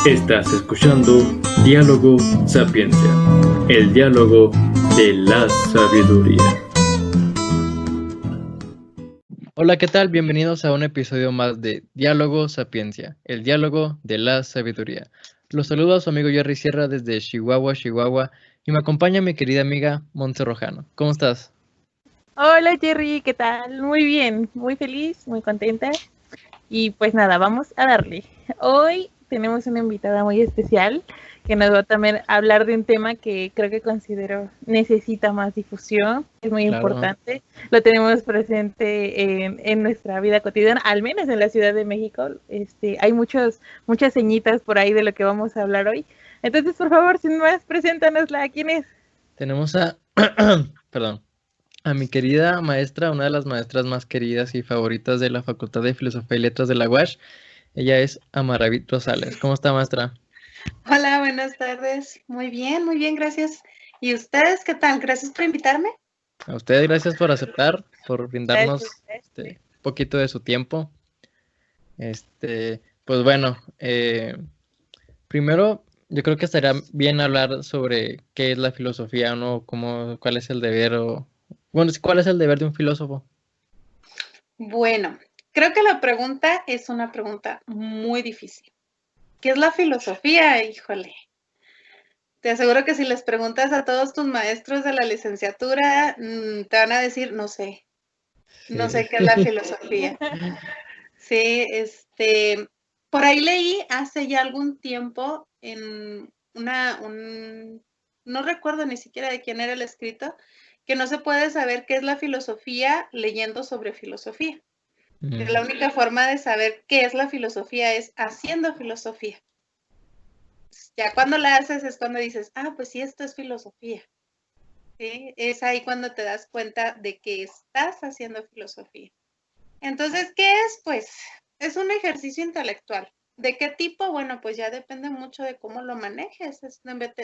Estás escuchando Diálogo Sapiencia, el diálogo de la sabiduría. Hola, ¿qué tal? Bienvenidos a un episodio más de Diálogo Sapiencia, el diálogo de la sabiduría. Los saludo a su amigo Jerry Sierra desde Chihuahua, y me acompaña mi querida amiga Montse Rojano. ¿Cómo estás? Hola Jerry, ¿qué tal? Muy bien, muy feliz, muy contenta. Y pues nada, vamos a darle. Hoy tenemos una invitada muy especial que nos va a también hablar de un tema que creo que considero necesita más difusión, es muy importante. Lo tenemos presente en nuestra vida cotidiana, al menos en la Ciudad de México. Hay muchas señitas por ahí de lo que vamos a hablar hoy. Entonces, por favor, sin más, preséntanosla. ¿Quién es? Tenemos a, a mi querida maestra, una de las maestras más queridas y favoritas de la Facultad de Filosofía y Letras de la UASH. Ella es Amaravit Rosales. ¿Cómo está, maestra? Hola, buenas tardes. Muy bien, gracias. ¿Y ustedes qué tal? Gracias por invitarme. A usted, gracias por aceptar, por brindarnos un poquito de su tiempo. Pues bueno, primero yo creo que estaría bien hablar sobre qué es la filosofía, ¿no? Cuál es el deber ¿cuál es el deber de un filósofo? Bueno, creo que la pregunta es una pregunta muy difícil. ¿Qué es la filosofía? Híjole. Te aseguro que si les preguntas a todos tus maestros de la licenciatura, te van a decir, no sé. Sí. No sé qué es la filosofía. Sí, por ahí leí hace ya algún tiempo en no recuerdo ni siquiera de quién era el escrito, que no se puede saber qué es la filosofía leyendo sobre filosofía. Que la única forma de saber qué es la filosofía es haciendo filosofía. Ya cuando la haces es cuando dices, pues sí, esto es filosofía. ¿Sí? Es ahí cuando te das cuenta de que estás haciendo filosofía. Entonces, ¿qué es? Pues es un ejercicio intelectual. ¿De qué tipo? Bueno, pues ya depende mucho de cómo lo manejes.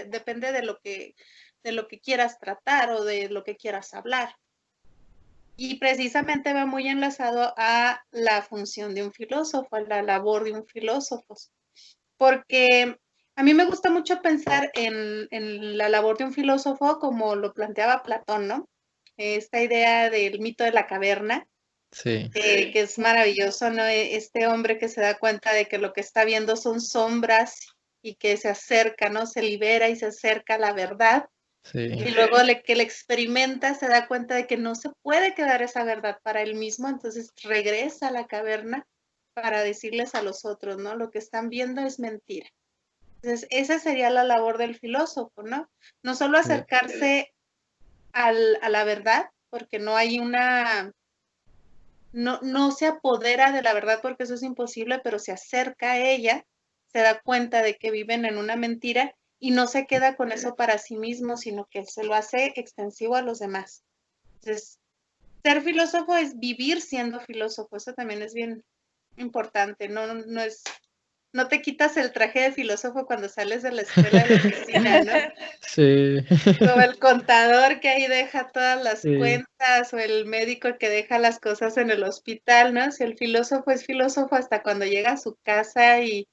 Depende de lo que quieras tratar o de lo que quieras hablar. Y precisamente va muy enlazado a la función de un filósofo, a la labor de un filósofo. Porque a mí me gusta mucho pensar en la labor de un filósofo como lo planteaba Platón, ¿no? Esta idea del mito de la caverna. Sí. Que es maravilloso, ¿no? Este hombre que se da cuenta de que lo que está viendo son sombras y que se acerca, ¿no? Se libera y se acerca a la verdad. Sí. Y luego que le experimenta se da cuenta de que no se puede quedar esa verdad para él mismo, entonces regresa a la caverna para decirles a los otros, ¿no? Lo que están viendo es mentira. Entonces, esa sería la labor del filósofo, ¿no? No solo acercarse a la verdad, porque no hay no se apodera de la verdad porque eso es imposible, pero se acerca a ella, se da cuenta de que viven en una mentira y no se queda con eso para sí mismo, sino que se lo hace extensivo a los demás. Entonces, ser filósofo es vivir siendo filósofo, eso también es bien importante, no te quitas el traje de filósofo cuando sales de la escuela de la oficina, ¿no? Sí. Como el contador que ahí deja todas las cuentas o el médico que deja las cosas en el hospital, ¿no? Si el filósofo es filósofo hasta cuando llega a su casa y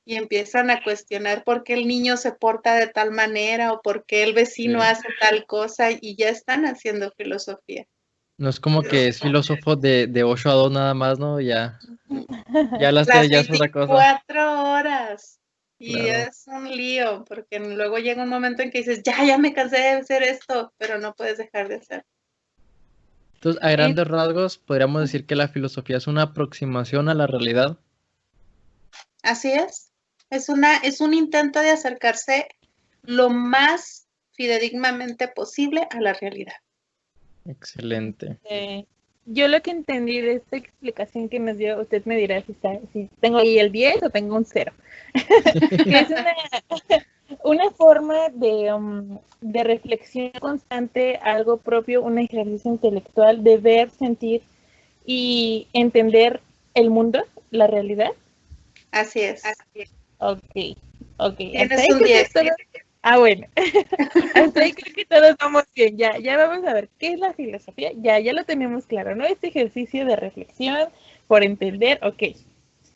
empiezan a cuestionar por qué el niño se porta de tal manera o por qué el vecino hace tal cosa y ya están haciendo filosofía. No es como que es filósofo de 8 a 2 nada más, ¿no? Ya las ya es otra cosa. 24 horas. Y Claro. es un lío, porque luego llega un momento en que dices, ya me cansé de hacer esto, pero no puedes dejar de hacer. Entonces, a grandes rasgos, podríamos decir que la filosofía es una aproximación a la realidad. Así es. Es un intento de acercarse lo más fidedignamente posible a la realidad. Excelente. Yo lo que entendí de esta explicación que nos dio, usted me dirá si tengo ahí el 10 o tengo un 0. Que es una forma de reflexión constante, algo propio, un ejercicio intelectual de ver, sentir y entender el mundo, la realidad. Así es. Ok. Tienes un 10. Bueno. Hasta ahí creo que todos vamos bien. Ya vamos a ver qué es la filosofía. Ya lo tenemos claro, ¿no? Este ejercicio de reflexión por entender, ok.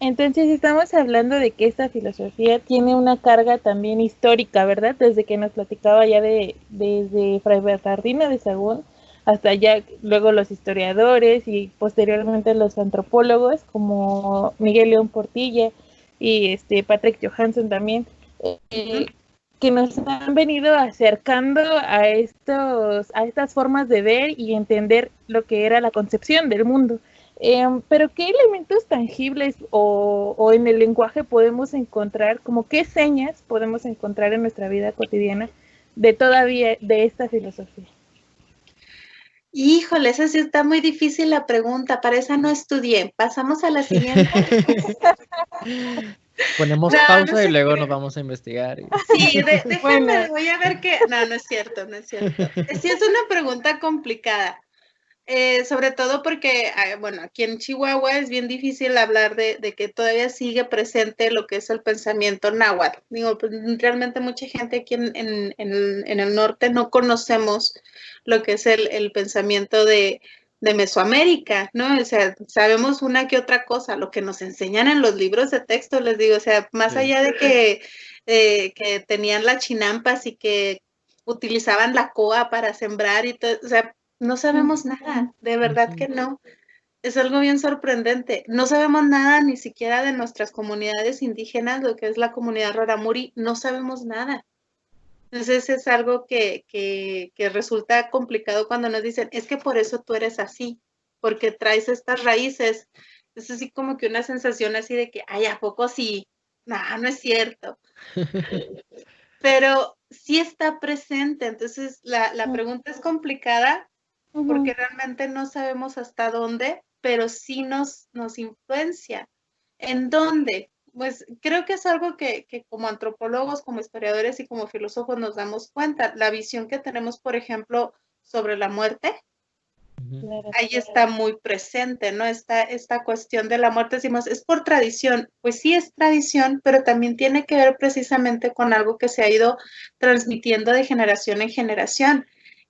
Entonces estamos hablando de que esta filosofía tiene una carga también histórica, ¿verdad? Desde que nos platicaba ya desde Fray Bernardino de Sahagún hasta ya luego los historiadores y posteriormente los antropólogos como Miguel León Portilla y Patrick Johansson también, que nos han venido acercando a estas formas de ver y entender lo que era la concepción del mundo. Pero ¿qué elementos tangibles o en el lenguaje podemos encontrar, como qué señas podemos encontrar en nuestra vida cotidiana de esta filosofía? Híjole, esa sí está muy difícil la pregunta, para esa no estudié. Pasamos a la siguiente. Ponemos pausa y luego nos vamos a investigar. Sí, déjenme, voy a ver qué. No, no es cierto, no es cierto. Sí, es una pregunta complicada. Sobre todo porque, bueno, aquí en Chihuahua es bien difícil hablar de que todavía sigue presente lo que es el pensamiento náhuatl. Digo, pues, realmente mucha gente aquí en el norte no conocemos lo que es el pensamiento de Mesoamérica, ¿no? O sea, sabemos una que otra cosa, lo que nos enseñan en los libros de texto, les digo, o sea, más allá de que tenían las chinampas y que utilizaban la coa para sembrar y todo, o sea, no sabemos nada, de verdad que no. Es algo bien sorprendente. No sabemos nada ni siquiera de nuestras comunidades indígenas, lo que es la comunidad Rarámuri, no sabemos nada. Entonces es algo que resulta complicado cuando nos dicen, es que por eso tú eres así, porque traes estas raíces. Es así como que una sensación así de que, ay, ¿a poco sí? No, no es cierto. Pero sí está presente. Entonces la pregunta es complicada, porque realmente no sabemos hasta dónde, pero sí nos influencia. ¿En dónde? Pues creo que es algo que como antropólogos, como historiadores y como filósofos nos damos cuenta. La visión que tenemos, por ejemplo, sobre la muerte, ahí está muy presente, ¿no? Esta cuestión de la muerte, decimos, es por tradición. Pues sí es tradición, pero también tiene que ver precisamente con algo que se ha ido transmitiendo de generación en generación.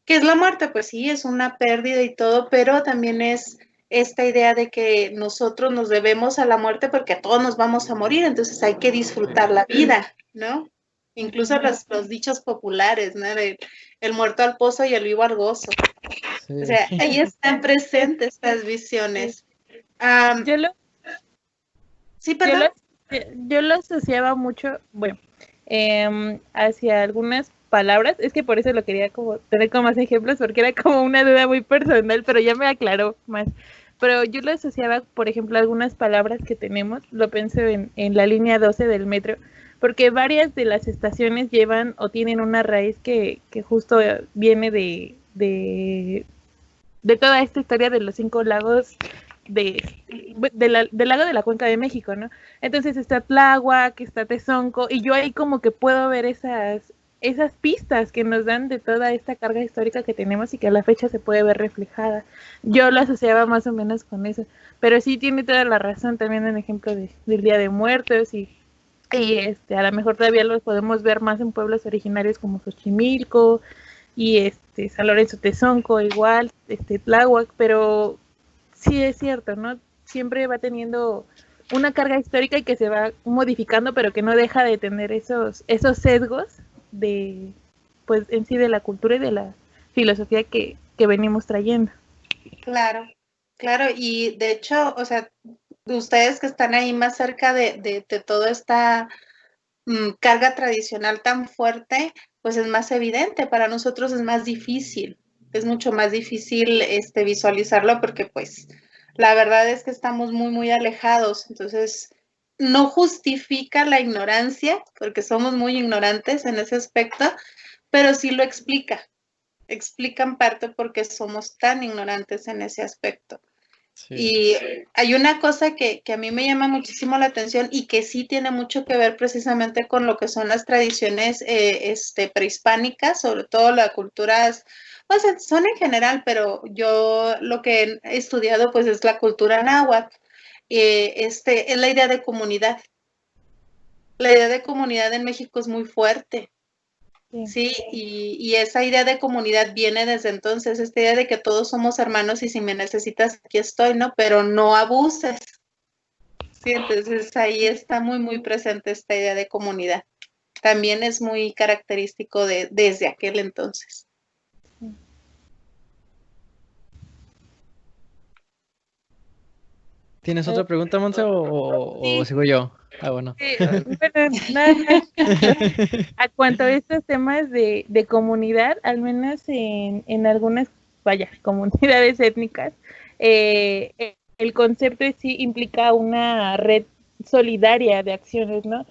¿Qué es la muerte? Pues sí, es una pérdida y todo, pero también es esta idea de que nosotros nos debemos a la muerte porque todos nos vamos a morir, entonces hay que disfrutar la vida, ¿no? Incluso los dichos populares, ¿no? El muerto al pozo y el vivo al gozo. Sí. O sea, ahí están presentes estas visiones. Sí, perdón. Yo lo asociaba mucho, bueno, hacia algunas palabras, es que por eso lo quería como tener como más ejemplos, porque era como una duda muy personal, pero ya me aclaró más. Pero yo lo asociaba, por ejemplo, algunas palabras que tenemos, lo pienso en la línea 12 del metro, porque varias de las estaciones llevan o tienen una raíz que justo viene de toda esta historia de los 5 lagos del lago de la Cuenca de México, ¿no? Entonces está Tláhuac, está Tezonco, y yo ahí como que puedo ver esas pistas que nos dan de toda esta carga histórica que tenemos y que a la fecha se puede ver reflejada. Yo lo asociaba más o menos con eso, pero sí tiene toda la razón también en ejemplo del Día de Muertos y a lo mejor todavía los podemos ver más en pueblos originarios como Xochimilco y San Lorenzo Tezonco igual, Tláhuac, pero sí es cierto, ¿no? Siempre va teniendo una carga histórica y que se va modificando, pero que no deja de tener esos sesgos de, pues, en sí de la cultura y de la filosofía que venimos trayendo. Claro, claro, y de hecho, o sea, ustedes que están ahí más cerca de toda esta carga tradicional tan fuerte, pues es más evidente, para nosotros es más difícil, es mucho más difícil visualizarlo porque pues la verdad es que estamos muy, muy alejados, entonces no justifica la ignorancia, porque somos muy ignorantes en ese aspecto, pero sí lo explica en parte porque somos tan ignorantes en ese aspecto. Sí. Y hay una cosa que a mí me llama muchísimo la atención y que sí tiene mucho que ver precisamente con lo que son las tradiciones prehispánicas, sobre todo las culturas, pues son en general, pero yo lo que he estudiado pues es la cultura náhuatl, es la idea de comunidad. La idea de comunidad en México es muy fuerte. Sí, y esa idea de comunidad viene desde entonces, esta idea de que todos somos hermanos y si me necesitas aquí estoy, ¿no? Pero no abuses. Sí, entonces ahí está muy, muy presente esta idea de comunidad. También es muy característico desde aquel entonces. ¿Tienes otra pregunta, Monse, o Sí, sigo yo? Ah, bueno. bueno, nada más a cuanto a estos temas de comunidad, al menos en algunas, vaya, comunidades étnicas, el concepto en sí implica una red solidaria de acciones, ¿no?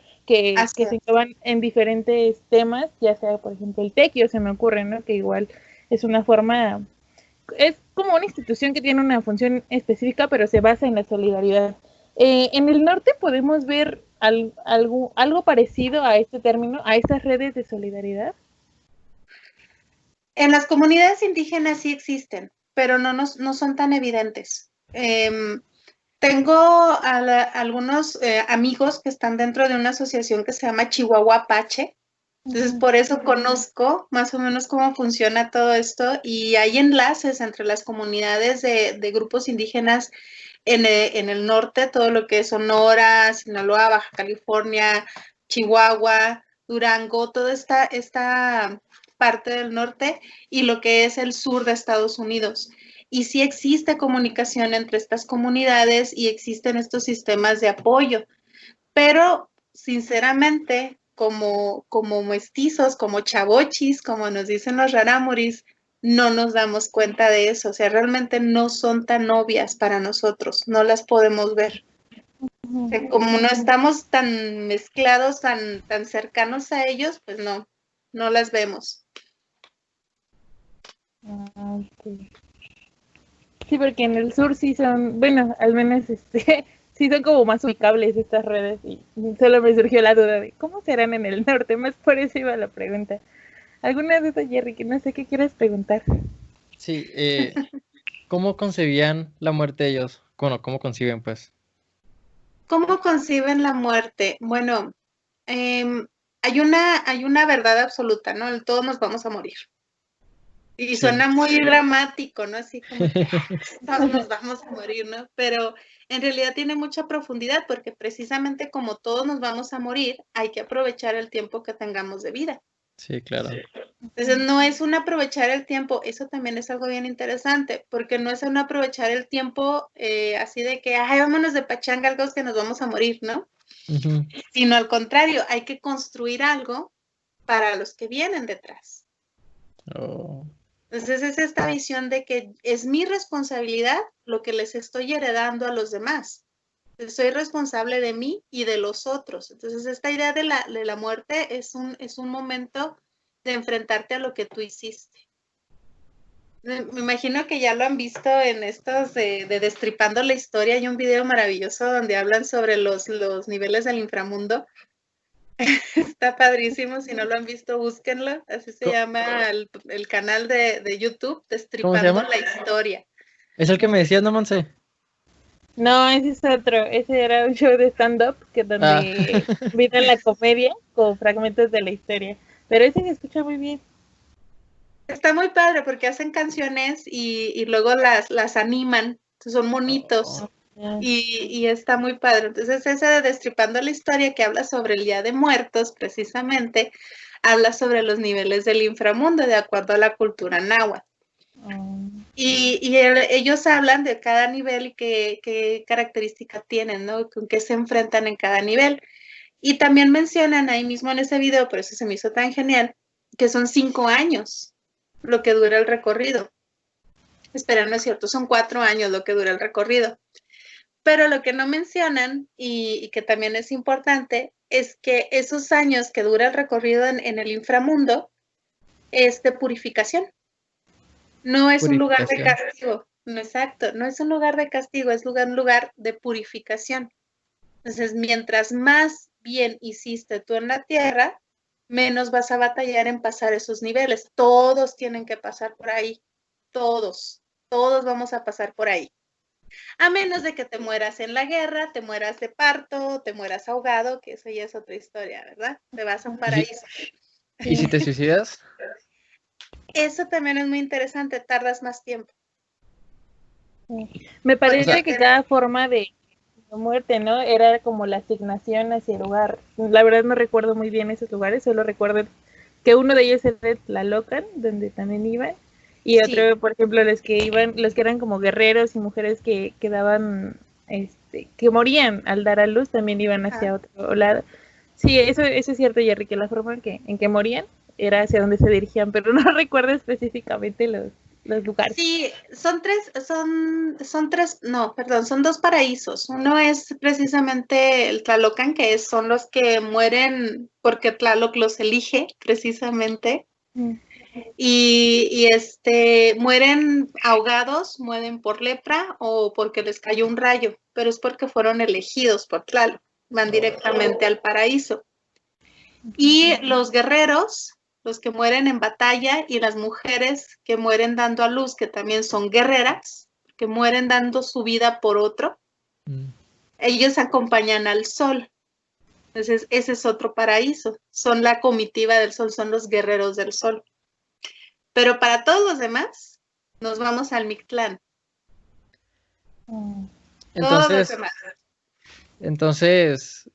Así Que se es. engloban en diferentes temas, ya sea, por ejemplo, el tequio, se me ocurre, ¿no? Que igual es una forma, es como una institución que tiene una función específica, pero se basa en la solidaridad. En el norte podemos ver algo parecido a este término, a estas redes de solidaridad. En las comunidades indígenas sí existen, pero no son tan evidentes. Tengo algunos amigos que están dentro de una asociación que se llama Chihuahua Apache. Entonces, por eso conozco más o menos cómo funciona todo esto y hay enlaces entre las comunidades de grupos indígenas en el norte, todo lo que es Sonora, Sinaloa, Baja California, Chihuahua, Durango, toda esta parte del norte y lo que es el sur de Estados Unidos. Y sí existe comunicación entre estas comunidades y existen estos sistemas de apoyo, pero sinceramente, como mestizos, como chavochis, como nos dicen los rarámuris, no nos damos cuenta de eso, o sea, realmente no son tan obvias para nosotros, no las podemos ver. O sea, como no estamos tan mezclados, tan cercanos a ellos, pues no las vemos. Okay. Sí, porque en el sur sí son, bueno, al menos sí son como más ubicables estas redes y solo me surgió la duda de cómo serán en el norte, más por eso iba la pregunta. ¿Alguna duda, Jerry, que no sé qué quieres preguntar? Sí, ¿cómo concebían la muerte ellos? Bueno, ¿cómo conciben, pues? ¿Cómo conciben la muerte? Bueno, hay una verdad absoluta, ¿no? Todos nos vamos a morir. Y Sí. suena muy dramático, ¿no? Así como que todos nos vamos a morir, ¿no? Pero en realidad tiene mucha profundidad porque precisamente como todos nos vamos a morir, hay que aprovechar el tiempo que tengamos de vida. Sí, claro. Entonces no es un aprovechar el tiempo, eso también es algo bien interesante, porque no es un aprovechar el tiempo así de que, ay, vámonos de pachanga, algo que nos vamos a morir, ¿no? Ujú. Sino al contrario, hay que construir algo para los que vienen detrás. Oh, Entonces es esta visión de que es mi responsabilidad lo que les estoy heredando a los demás. Soy responsable de mí y de los otros. Entonces esta idea de la muerte es un momento de enfrentarte a lo que tú hiciste. Me imagino que ya lo han visto en estos de Destripando la Historia. Hay un video maravilloso donde hablan sobre los niveles del inframundo. Está padrísimo, si no lo han visto, búsquenlo. Así se llama el canal de YouTube, ¿cómo se Destripando llama? la Historia. Es el que me decías, ¿no, Monse? No, ese es otro. Ese era un show de stand-up que Ah. donde viene la comedia con fragmentos de la historia. Pero ese se escucha muy bien. Está muy padre porque hacen canciones y luego las animan, son monitos. Oh. Y está muy padre. Entonces, ese de Destripando la Historia que habla sobre el Día de Muertos, precisamente, habla sobre los niveles del inframundo de acuerdo a la cultura náhuatl. Ellos hablan de cada nivel y qué característica tienen, ¿no? Con qué se enfrentan en cada nivel. Y también mencionan ahí mismo en ese video, por eso se me hizo tan genial, que son 5 años lo que dura el recorrido. Espera, no es cierto, son 4 años lo que dura el recorrido. Pero lo que no mencionan y que también es importante es que esos años que dura el recorrido en el inframundo es de purificación. No es un lugar de castigo, no, exacto, no es un lugar de castigo, es un lugar de purificación. Entonces, mientras más bien hiciste tú en la tierra, menos vas a batallar en pasar esos niveles. Todos tienen que pasar por ahí, todos vamos a pasar por ahí. A menos de que te mueras en la guerra, te mueras de parto, te mueras ahogado, que eso ya es otra historia, ¿verdad? Te vas a un paraíso. ¿Y si te suicidas? Eso también es muy interesante, tardas más tiempo. Me parece que cada forma de la muerte, ¿no? Era como la asignación hacia el lugar. La verdad no recuerdo muy bien esos lugares, solo recuerdo que uno de ellos era Tlalocan, donde también iban, y Sí. otro, por ejemplo, los que eran como guerreros y mujeres que quedaban, que morían al dar a luz, también iban hacia otro lado. Sí, eso es cierto, Jerry, que la forma en que morían era hacia donde se dirigían, pero no recuerdo específicamente los lugares. Sí, son tres, no, perdón, son dos paraísos. Uno es precisamente el Tlalocan, que son los que mueren porque Tlaloc los elige, precisamente. Y mueren ahogados, mueren por lepra o porque les cayó un rayo, pero es porque fueron elegidos por Tlaloc, van directamente al paraíso. Y los guerreros, los que mueren en batalla, y las mujeres que mueren dando a luz, que también son guerreras, que mueren dando su vida por otro, ellos acompañan al sol. Entonces, ese es otro paraíso. Son la comitiva del sol, son los guerreros del sol. Pero para todos los demás, nos vamos al Mictlán. Todos los demás. Entonces,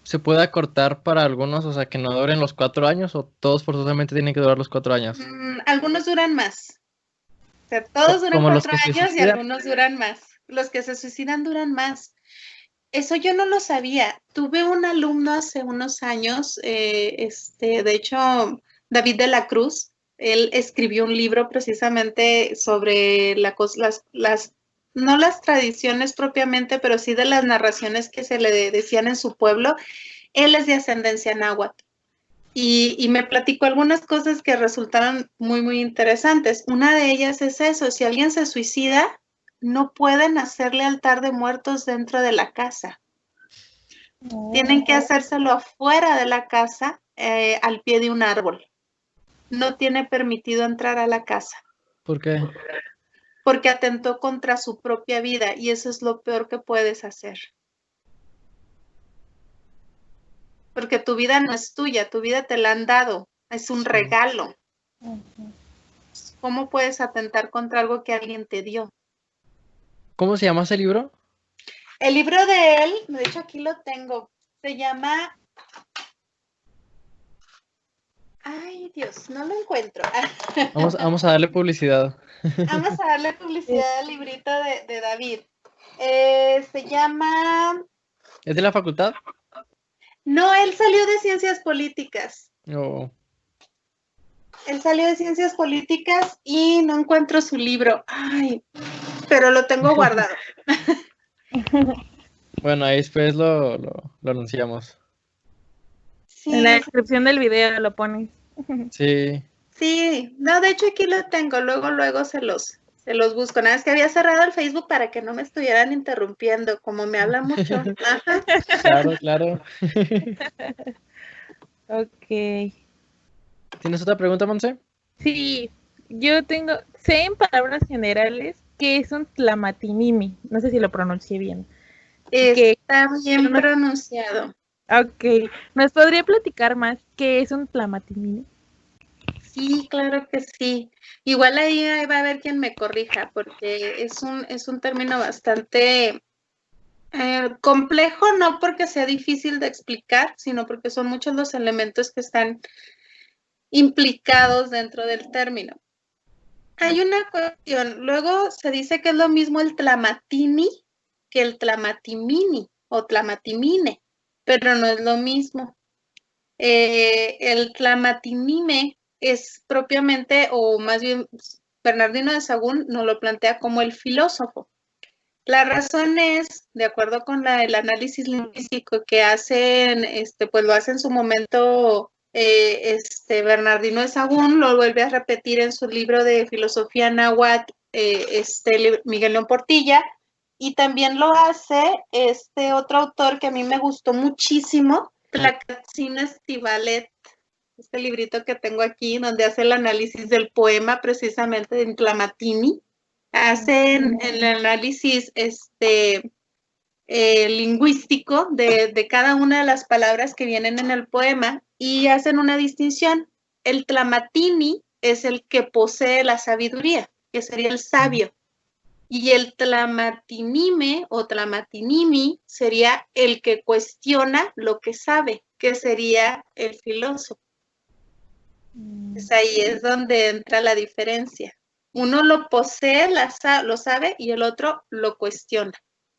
¿se puede acortar para algunos, o sea, que no duren los 4 años, o todos forzosamente tienen que durar los 4 años? Algunos duran más. O sea, todos duran 4 años y algunos duran más. Los que se suicidan duran más. Eso yo no lo sabía. Tuve un alumno hace unos años, de hecho, David de la Cruz. Él escribió un libro precisamente sobre no las tradiciones propiamente, pero sí de las narraciones que se le decían en su pueblo. Él es de ascendencia náhuatl. Y me platicó algunas cosas que resultaron muy, muy interesantes. Una de ellas es eso: si alguien se suicida, no pueden hacerle altar de muertos dentro de la casa. Tienen que hacérselo afuera de la casa, al pie de un árbol. No tiene permitido entrar a la casa. ¿Por qué? Porque atentó contra su propia vida, y eso es lo peor que puedes hacer. Porque tu vida no es tuya, tu vida te la han dado, es un regalo. ¿Cómo puedes atentar contra algo que alguien te dio? ¿Cómo se llama ese libro? El libro de él, de hecho aquí lo tengo, se llama... Ay, Dios, no lo encuentro. Vamos a darle publicidad. Vamos a darle publicidad al librito de David. Se llama... ¿Es de la facultad? No, él salió de Ciencias Políticas. Oh. Él salió de Ciencias Políticas y no encuentro su libro. Ay, pero lo tengo guardado. Bueno, ahí después lo anunciamos. Sí. En la descripción del video lo pones. Sí. Sí, no, de hecho aquí lo tengo, luego se los busco. Nada, es que había cerrado el Facebook para que no me estuvieran interrumpiendo, como me habla mucho. Ajá. Claro. Ok. ¿Tienes otra pregunta, Monse? Sí, sé en palabras generales que es un tlamatinimi. No sé si lo pronuncié bien. Está bien pronunciado. Ok, ¿nos podría platicar más qué es un tlamatinimi? Sí, claro que sí. Igual ahí va a haber quien me corrija, porque es un término bastante complejo, no porque sea difícil de explicar, sino porque son muchos los elementos que están implicados dentro del término. Hay una cuestión, luego se dice que es lo mismo el tlamatini que el tlamatimini o tlamatimine, pero no es lo mismo. El tlamatimime es propiamente, o más bien Bernardino de Sahagún nos lo plantea como el filósofo. La razón es, de acuerdo con el análisis lingüístico que hacen, pues lo hace en su momento Bernardino de Sahagún, lo vuelve a repetir en su libro de filosofía náhuatl, Miguel León Portilla, y también lo hace otro autor que a mí me gustó muchísimo, Tlacatzin Estivalet, este librito que tengo aquí, donde hace el análisis del poema precisamente de Tlamatini. Hacen el análisis lingüístico de cada una de las palabras que vienen en el poema y hacen una distinción. El tlamatini es el que posee la sabiduría, que sería el sabio. Y el tlamatinime o tlamatinimi sería el que cuestiona lo que sabe, que sería el filósofo. Pues ahí es donde entra la diferencia. Uno lo posee, lo sabe, y el otro lo cuestiona.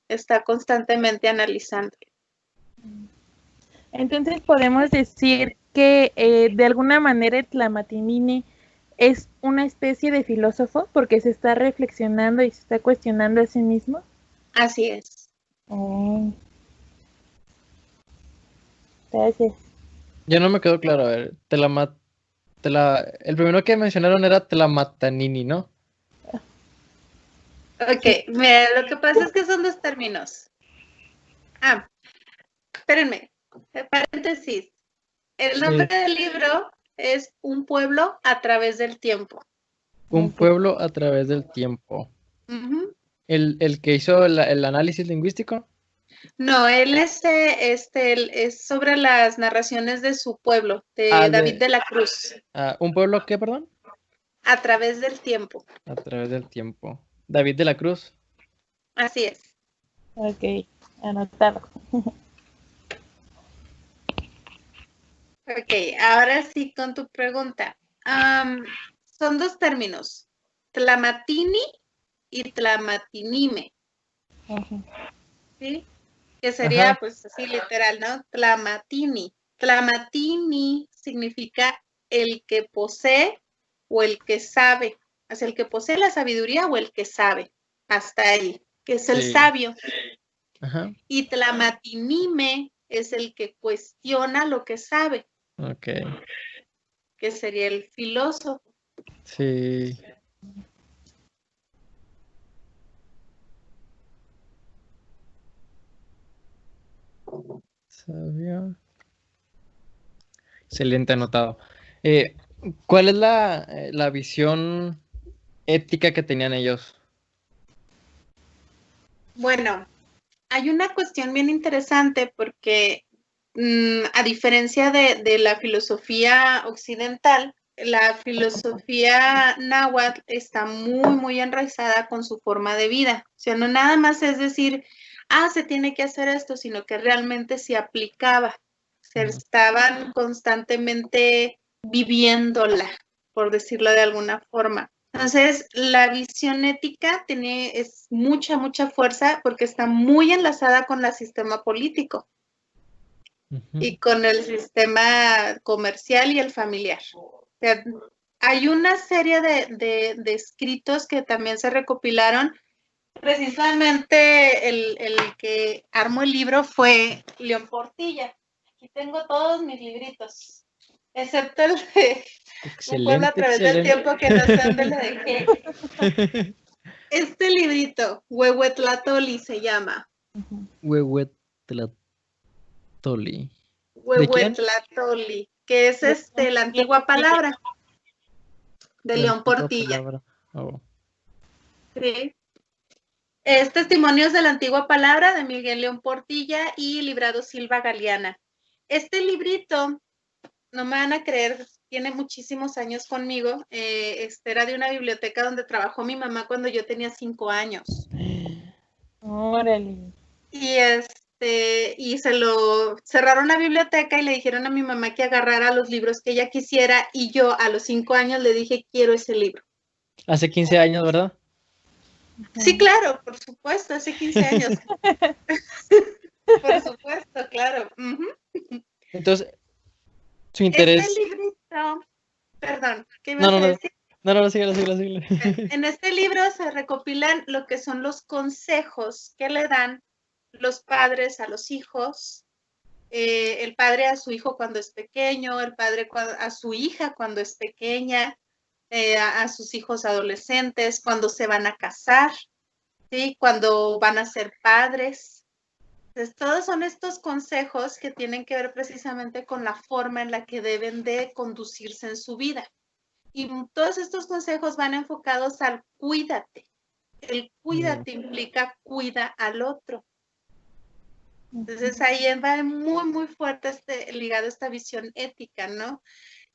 Está constantemente analizando. Entonces podemos decir que de alguna manera el Tlamatinini es una especie de filósofo porque se está reflexionando y se está cuestionando a sí mismo. Así es. Oh. Gracias. Ya no me quedó claro. A ver, el primero que mencionaron era Tlamatanini, ¿no? Ok, mira, lo que pasa es que son dos términos. Espérenme, paréntesis. El nombre del libro es Un pueblo a través del tiempo. Un pueblo a través del tiempo. Uh-huh. ¿El que hizo el análisis lingüístico? No, él es sobre las narraciones de su pueblo, de David de la Cruz. ¿Un pueblo qué, perdón? A través del tiempo. A través del tiempo. David de la Cruz. Así es. Ok, anotado. Ok, ahora sí con tu pregunta. Son dos términos, tlamatini y tlamatinime. Uh-huh. ¿Sí? Que sería, Ajá. pues así literal, ¿no? Tlamatini. Tlamatini significa el que posee o el que sabe. O sea, el que posee la sabiduría o el que sabe. Hasta ahí, que es el sabio. Ajá. Y tlamatinime es el que cuestiona lo que sabe. Ok. Que sería el filósofo. Sí. Sabio. Excelente, anotado. ¿Cuál es la visión ética que tenían ellos? Bueno, hay una cuestión bien interesante porque a diferencia de la filosofía occidental, la filosofía náhuatl está muy, muy enraizada con su forma de vida. O sea, no nada más es decir, se tiene que hacer esto, sino que realmente se aplicaba. Se estaban constantemente viviéndola, por decirlo de alguna forma. Entonces, la visión ética es mucha, mucha fuerza porque está muy enlazada con el sistema político y con el sistema comercial y el familiar. O sea, hay una serie de escritos que también se recopilaron. Precisamente el que armó el libro fue León Portilla. Aquí tengo todos mis libritos, excepto el de Un pueblo a través del tiempo que no sé dónde lo dejé. Este librito, Huehuetlatoli se llama. Huehuetlatoli. Huehuetlatoli, que es la antigua palabra de León Portilla. Oh. Sí. Es Testimonios de la antigua palabra de Miguel León Portilla y Librado Silva Galeana. Este librito, no me van a creer, tiene muchísimos años conmigo. Era de una biblioteca donde trabajó mi mamá cuando yo tenía 5 años. Órale. Y se lo cerraron la biblioteca y le dijeron a mi mamá que agarrara los libros que ella quisiera y yo a los 5 años le dije, quiero ese libro. Hace 15 años, ¿verdad? Sí, claro, por supuesto, hace 15 años. Por supuesto, claro. Uh-huh. Entonces, su interés... Este librito, perdón, ¿qué ibas No, a decir? No, síguelo. En este libro se recopilan lo que son los consejos que le dan los padres a los hijos, el padre a su hijo cuando es pequeño, el padre a su hija cuando es pequeña, a sus hijos adolescentes, cuando se van a casar, ¿sí? Cuando van a ser padres. Entonces, todos son estos consejos que tienen que ver precisamente con la forma en la que deben de conducirse en su vida. Y todos estos consejos van enfocados al cuídate. El cuídate implica cuida al otro. Entonces ahí va muy, muy fuerte ligado a esta visión ética, ¿no?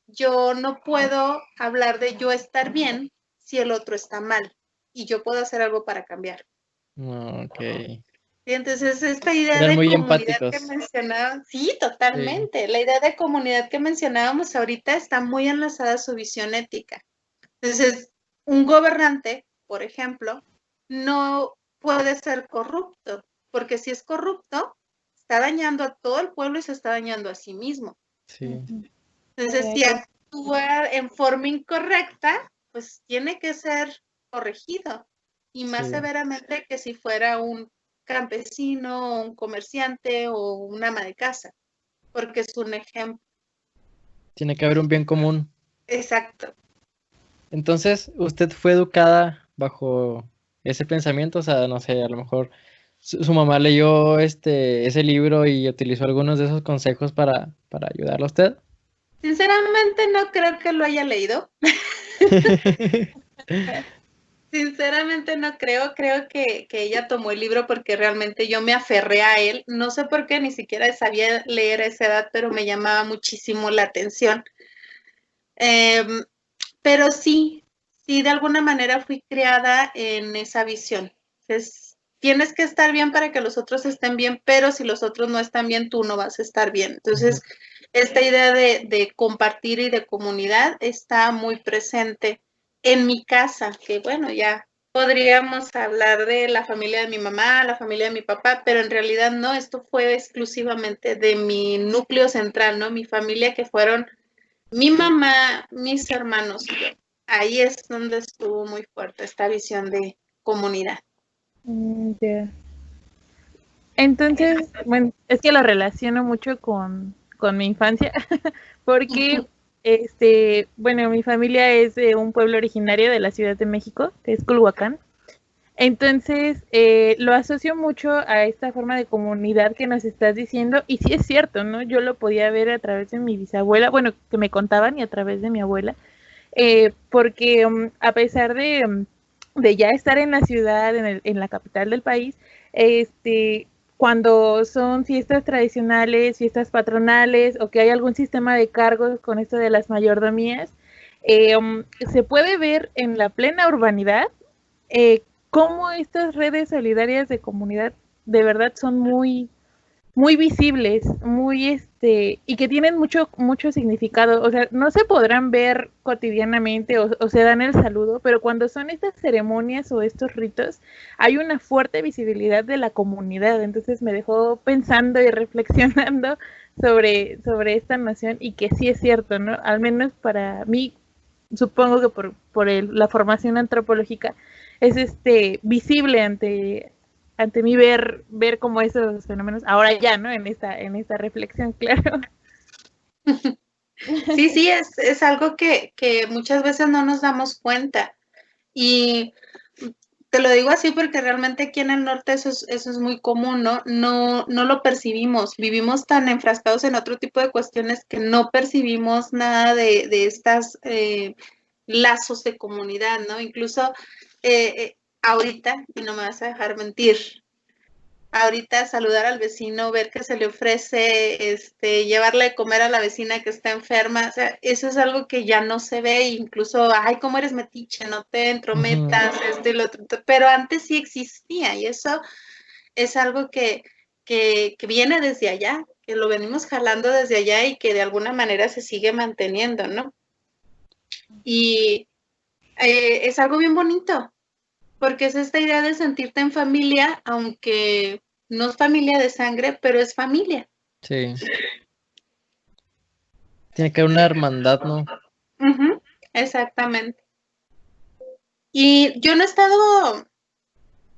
Yo no puedo hablar de yo estar bien si el otro está mal. y yo puedo hacer algo para cambiar. Ok. Y entonces esta idea Eran de muy comunidad que empáticos. mencionaban, sí, Sí. totalmente. La idea de comunidad que mencionábamos ahorita está muy enlazada a su visión ética. Entonces, un gobernante, por ejemplo, no puede ser corrupto, porque si es corrupto, está dañando a todo el pueblo y se está dañando a sí mismo. Sí. Entonces, si actúa en forma incorrecta, pues tiene que ser corregido, y más Sí. severamente que si fuera un campesino, un comerciante o un ama de casa, porque es un ejemplo. Tiene que haber un bien común. Exacto. Entonces, ¿usted fue educada bajo ese pensamiento? O sea, no sé, a lo mejor su mamá leyó ese libro y utilizó algunos de esos consejos para ayudarla a usted. Sinceramente no creo que lo haya leído. Sinceramente no creo, creo que ella tomó el libro porque realmente yo me aferré a él. No sé por qué, ni siquiera sabía leer a esa edad, pero me llamaba muchísimo la atención. Pero sí, de alguna manera fui criada en esa visión. Entonces, tienes que estar bien para que los otros estén bien, pero si los otros no están bien, tú no vas a estar bien. Entonces, esta idea de compartir y de comunidad está muy presente en mi casa, que bueno, ya podríamos hablar de la familia de mi mamá, la familia de mi papá, pero en realidad no, esto fue exclusivamente de mi núcleo central, ¿no? Mi familia, que fueron mi mamá, mis hermanos y yo. Ahí es donde estuvo muy fuerte esta visión de comunidad. Ya. Entonces, bueno, es que lo relaciono mucho con mi infancia, porque, bueno, mi familia es de un pueblo originario de la Ciudad de México, que es Culhuacán. Entonces, lo asocio mucho a esta forma de comunidad que nos estás diciendo, y sí es cierto, ¿no? Yo lo podía ver a través de mi bisabuela, bueno, que me contaban, y a través de mi abuela, porque a pesar de ya estar en la ciudad, en la capital del país, cuando son fiestas tradicionales, fiestas patronales, o que hay algún sistema de cargos con esto de las mayordomías, se puede ver en la plena urbanidad cómo estas redes solidarias de comunidad de verdad son muy visibles, y que tienen mucho significado. O sea, no se podrán ver cotidianamente o se dan el saludo, pero cuando son estas ceremonias o estos ritos, hay una fuerte visibilidad de la comunidad. Entonces me dejó pensando y reflexionando sobre esta noción, y que sí es cierto, ¿no? Al menos para mí, supongo que por la formación antropológica, es visible ante mí ver como esos fenómenos, ahora ya, ¿no? En esta reflexión, claro. Sí, es algo que muchas veces no nos damos cuenta. Y te lo digo así porque realmente aquí en el norte eso es muy común, ¿no? No lo percibimos. Vivimos tan enfrascados en otro tipo de cuestiones que no percibimos nada de estas lazos de comunidad, ¿no? Incluso ahorita, y no me vas a dejar mentir, ahorita saludar al vecino, ver que se le ofrece, llevarle de comer a la vecina que está enferma, o sea, eso es algo que ya no se ve, incluso, ay, cómo eres metiche, no te entrometas, esto y lo otro, pero antes sí existía, y eso es algo que viene desde allá, que lo venimos jalando desde allá y que de alguna manera se sigue manteniendo, ¿no? Y es algo bien bonito, porque es esta idea de sentirte en familia, aunque no es familia de sangre, pero es familia. Sí. Tiene que haber una hermandad, ¿no? Exactamente. Y yo no he estado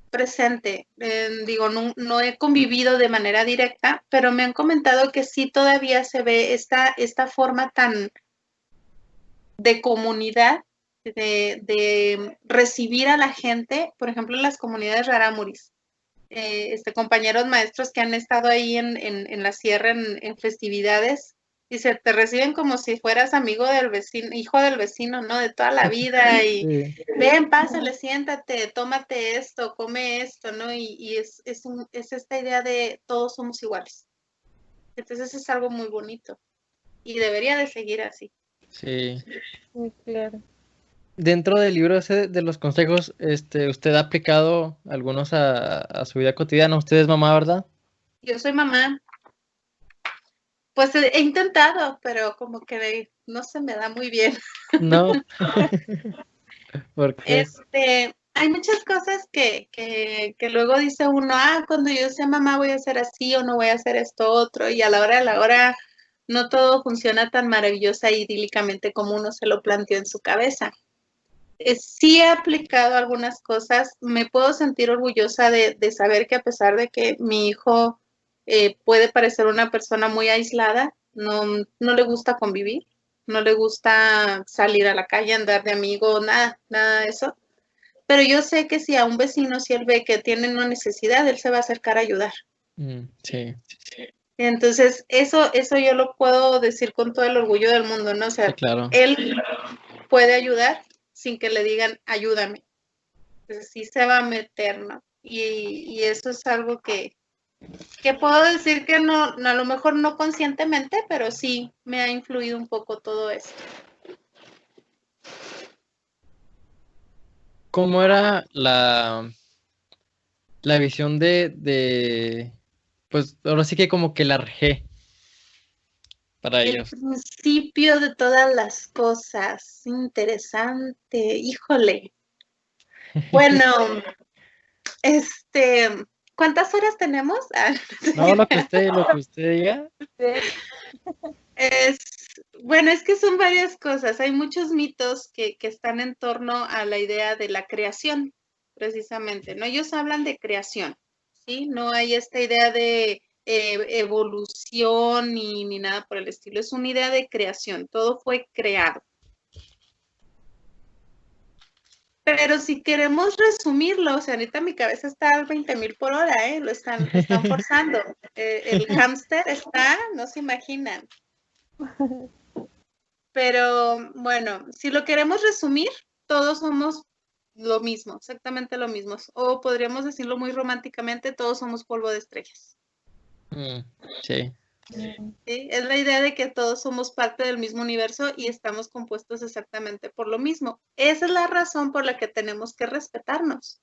presente, digo, no he convivido de manera directa, pero me han comentado que sí todavía se ve esta forma tan de comunidad, de recibir a la gente, por ejemplo, en las comunidades rarámuris. Compañeros maestros que han estado ahí en la sierra en festividades, y se te reciben como si fueras amigo del vecino, hijo del vecino, ¿no? De toda la vida, y Sí. ven, pásale, siéntate, tómate esto, come esto, ¿no? Y es esta idea de todos somos iguales. Entonces es algo muy bonito y debería de seguir así. Sí. Sí, claro. Dentro del libro ese de los consejos, ¿usted ha aplicado algunos a su vida cotidiana? Usted es mamá, ¿verdad? Yo soy mamá. Pues he intentado, pero como que no se me da muy bien. No. ¿Por qué? Hay muchas cosas que luego dice uno, cuando yo sea mamá voy a hacer así o no voy a hacer esto otro, y a la hora no todo funciona tan maravillosa y idílicamente como uno se lo planteó en su cabeza. Sí he aplicado algunas cosas, me puedo sentir orgullosa de saber que a pesar de que mi hijo puede parecer una persona muy aislada, no le gusta convivir, no le gusta salir a la calle, andar de amigo, nada de eso. Pero yo sé que si a un vecino, si él ve que tiene una necesidad, él se va a acercar a ayudar. Sí. Entonces, eso yo lo puedo decir con todo el orgullo del mundo, ¿no? O sea, Sí, claro. él puede ayudar sin que le digan, ayúdame. Entonces, sí se va a meter, ¿no? Y eso es algo que puedo decir que no, a lo mejor no conscientemente, pero sí me ha influido un poco todo esto. ¿Cómo era la visión pues ahora sí que como que la RG para El ellos? principio de todas las cosas, interesante, híjole. Bueno, ¿cuántas horas tenemos? No, lo que usted diga. Bueno, es que son varias cosas. Hay muchos mitos que están en torno a la idea de la creación, precisamente, ¿no? Ellos hablan de creación, ¿sí? No hay esta idea de evolución ni nada por el estilo. Es una idea de creación. Todo fue creado. Pero si queremos resumirlo, o sea, ahorita mi cabeza está al 20,000 por hora, lo están forzando. El hámster está, no se imaginan. Pero bueno, si lo queremos resumir, todos somos lo mismo, exactamente lo mismo. O podríamos decirlo muy románticamente, todos somos polvo de estrellas. Sí. ¿Sí? Es la idea de que todos somos parte del mismo universo y estamos compuestos exactamente por lo mismo. Esa es la razón por la que tenemos que respetarnos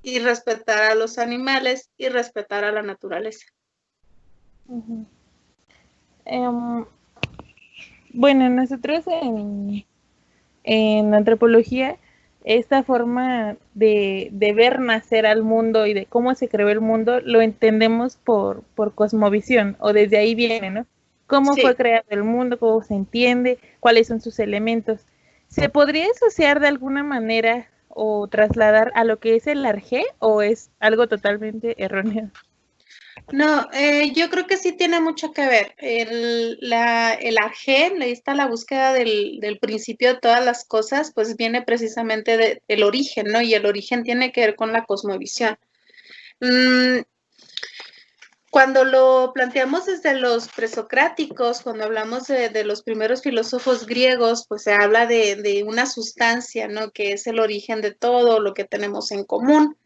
y respetar a los animales y respetar a la naturaleza. Bueno, nosotros en antropología, esta forma de ver nacer al mundo y de cómo se creó el mundo, lo entendemos por cosmovisión, o desde ahí viene, ¿no? Cómo fue creado el mundo, cómo se entiende, cuáles son sus elementos. ¿Se podría asociar de alguna manera o trasladar a lo que es el Arjé, o es algo totalmente erróneo? No, yo creo que sí tiene mucho que ver. El Arjé, ahí está la búsqueda del principio de todas las cosas, pues viene precisamente del origen, ¿no? Y el origen tiene que ver con la cosmovisión. Cuando lo planteamos desde los presocráticos, cuando hablamos de los primeros filósofos griegos, pues se habla de una sustancia, ¿no? Que es el origen de todo lo que tenemos en común.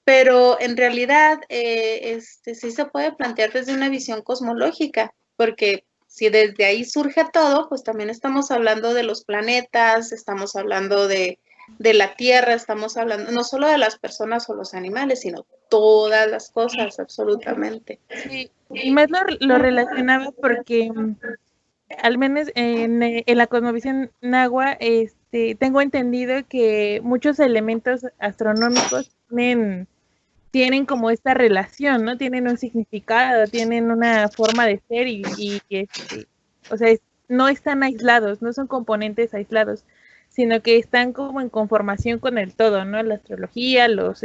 Pero en realidad sí se puede plantear desde una visión cosmológica, porque si desde ahí surge todo, pues también estamos hablando de los planetas, estamos hablando de la Tierra, estamos hablando no solo de las personas o los animales, sino todas las cosas, absolutamente. Sí, y más lo relacionaba porque al menos en la cosmovisión nahua, tengo entendido que muchos elementos astronómicos tienen como esta relación, ¿no? Tienen un significado, tienen una forma de ser o sea, no están aislados, no son componentes aislados, sino que están como en conformación con el todo, ¿no? La astrología, los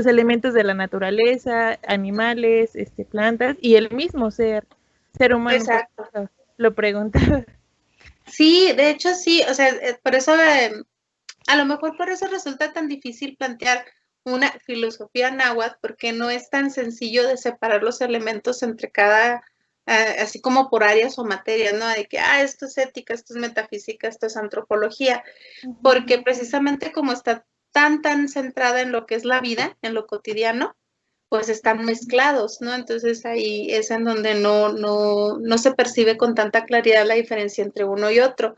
elementos de la naturaleza, animales, plantas y el mismo ser humano. Exacto. Lo preguntaba. Sí, de hecho sí, o sea, por eso, a lo mejor por eso resulta tan difícil plantear una filosofía náhuatl, porque no es tan sencillo de separar los elementos entre cada, así como por áreas o materias, ¿no? De que, esto es ética, esto es metafísica, esto es antropología, porque precisamente como está tan centrada en lo que es la vida, en lo cotidiano, pues están mezclados, ¿no? Entonces ahí es en donde no se percibe con tanta claridad la diferencia entre uno y otro.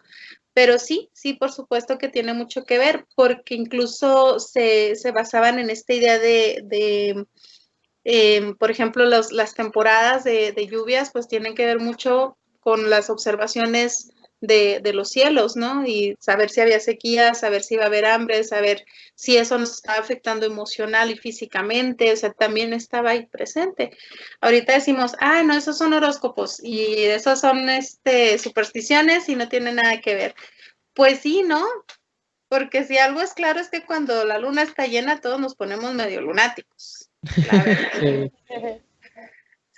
Pero sí, por supuesto que tiene mucho que ver, porque incluso se basaban en esta idea por ejemplo, las temporadas de lluvias, pues tienen que ver mucho con las observaciones de los cielos, ¿no? Y saber si había sequía, saber si iba a haber hambre, saber si eso nos estaba afectando emocional y físicamente, o sea, también estaba ahí presente. Ahorita decimos, no, esos son horóscopos y esos son supersticiones y no tienen nada que ver. Pues sí, ¿no? Porque si algo es claro es que cuando la luna está llena todos nos ponemos medio lunáticos. La verdad. Sí.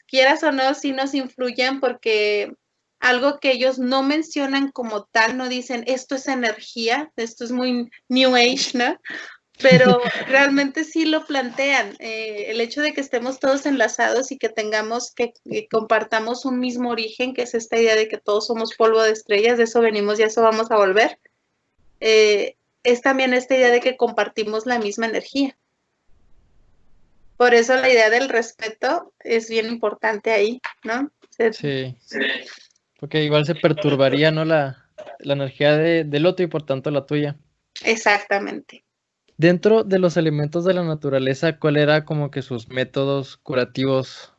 Quieras o no, sí nos influyen porque algo que ellos no mencionan como tal, no dicen esto es energía, esto es muy New Age, ¿no? Pero realmente sí lo plantean. El hecho de que estemos todos enlazados y que tengamos, que compartamos un mismo origen, que es esta idea de que todos somos polvo de estrellas, de eso venimos y a eso vamos a volver, es también esta idea de que compartimos la misma energía. Por eso la idea del respeto es bien importante ahí, ¿no? Sí. Porque igual se perturbaría, ¿no? La energía del otro y por tanto la tuya. Exactamente. Dentro de los elementos de la naturaleza, ¿cuál era como que sus métodos curativos,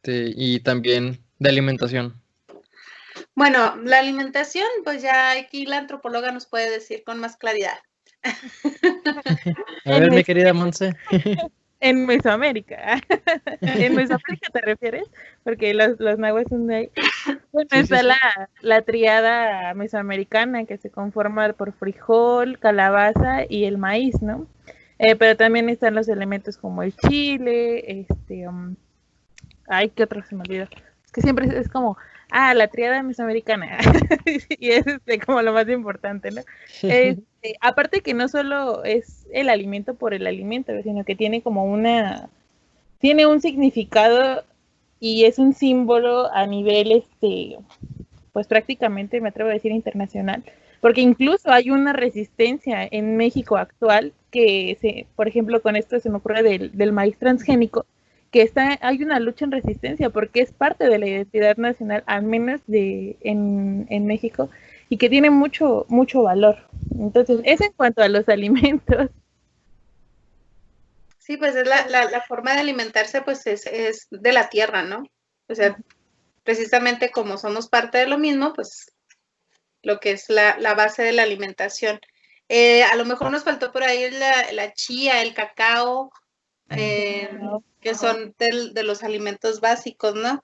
y también de alimentación? Bueno, la alimentación, pues ya aquí la antropóloga nos puede decir con más claridad. A ver, mi querida Monse. En Mesoamérica. ¿En Mesoamérica te refieres? Porque los nahuas son de ahí. Bueno, Sí, está sí, sí. la triada mesoamericana que se conforma por frijol, calabaza y el maíz, ¿no? Pero también están los elementos como el chile, ay, ¿qué otro se me olvidó? Es que siempre es como, la triada mesoamericana. Y es como lo más importante, ¿no? Aparte que no solo es el alimento por el alimento, sino que tiene como tiene un significado y es un símbolo a nivel, pues prácticamente me atrevo a decir internacional, porque incluso hay una resistencia en México actual que por ejemplo, con esto se me ocurre del maíz transgénico, que hay una lucha en resistencia porque es parte de la identidad nacional, al menos en México, y que tiene mucho, mucho valor. Entonces, eso en cuanto a los alimentos. Sí, pues es la forma de alimentarse, pues es de la tierra, ¿no? O sea, precisamente como somos parte de lo mismo, pues lo que es la base de la alimentación. A lo mejor nos faltó por ahí la chía, el cacao, que son de los alimentos básicos, ¿no?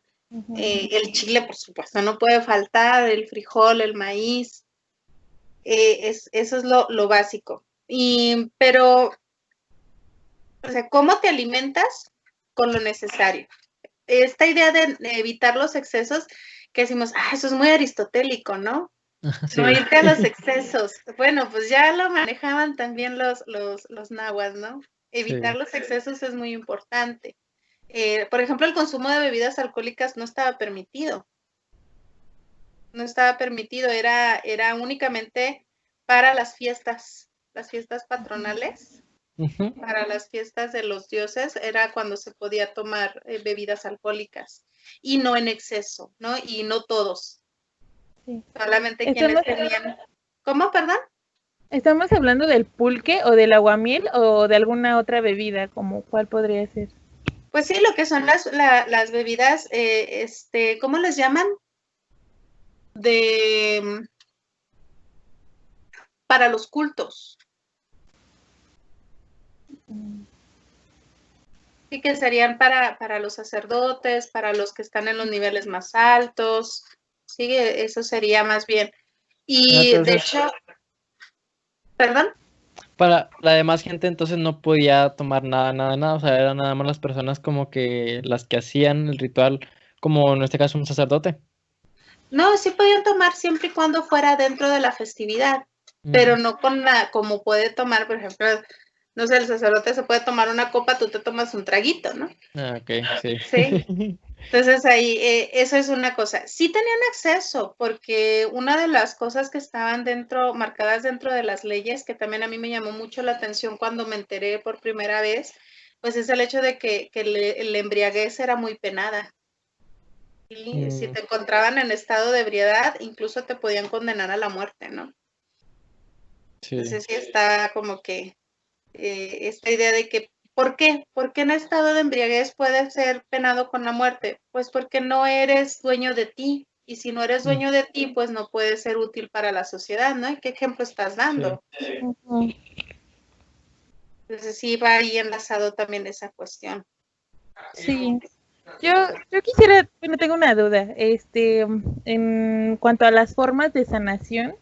El chile, por supuesto, no puede faltar, el frijol, el maíz, eso es lo básico. Pero, o sea, ¿cómo te alimentas? Con lo necesario. Esta idea de evitar los excesos, que decimos, eso es muy aristotélico, ¿no? Sí. No irte a los excesos. Bueno, pues ya lo manejaban también los nahuas, ¿no? Evitar Sí. los excesos es muy importante. Por ejemplo, el consumo de bebidas alcohólicas no estaba permitido. No estaba permitido, era únicamente para las fiestas patronales. Ujú. Para las fiestas de los dioses era cuando se podía tomar bebidas alcohólicas y no en exceso, ¿no? Y no todos. Sí. Solamente quienes tenían. ¿Cómo, perdón? ¿Estamos hablando del pulque o del aguamiel o de alguna otra bebida? Como ¿cuál podría ser? Pues sí, lo que son las bebidas, ¿cómo les llaman? Para los cultos. Sí, que serían para los sacerdotes, para los que están en los niveles más altos. Sí, eso sería más bien. Y Entonces, de hecho, ¿perdón? para la demás gente entonces no podía tomar nada, o sea, eran nada más las personas como que las que hacían el ritual, como en este caso un sacerdote. No, sí podían tomar siempre y cuando fuera dentro de la festividad, pero no como puede tomar, por ejemplo, no sé, el sacerdote se puede tomar una copa, tú te tomas un traguito, ¿no? Ok, sí. Sí. Entonces ahí, eso es una cosa. Sí tenían acceso, porque una de las cosas que estaban marcadas dentro de las leyes, que también a mí me llamó mucho la atención cuando me enteré por primera vez, pues es el hecho de que la embriaguez era muy penada. Y si te encontraban en estado de ebriedad, incluso te podían condenar a la muerte, ¿no? Sí. Entonces sí está como que esta idea de que, ¿por qué? ¿Por qué en estado de embriaguez puede ser penado con la muerte? Pues porque no eres dueño de ti. Y si no eres dueño de ti, pues no puedes ser útil para la sociedad, ¿no? ¿Y qué ejemplo estás dando? Ujú. Entonces sí va ahí enlazado también esa cuestión. Sí. Yo quisiera, bueno, tengo una duda, en cuanto a las formas de sanación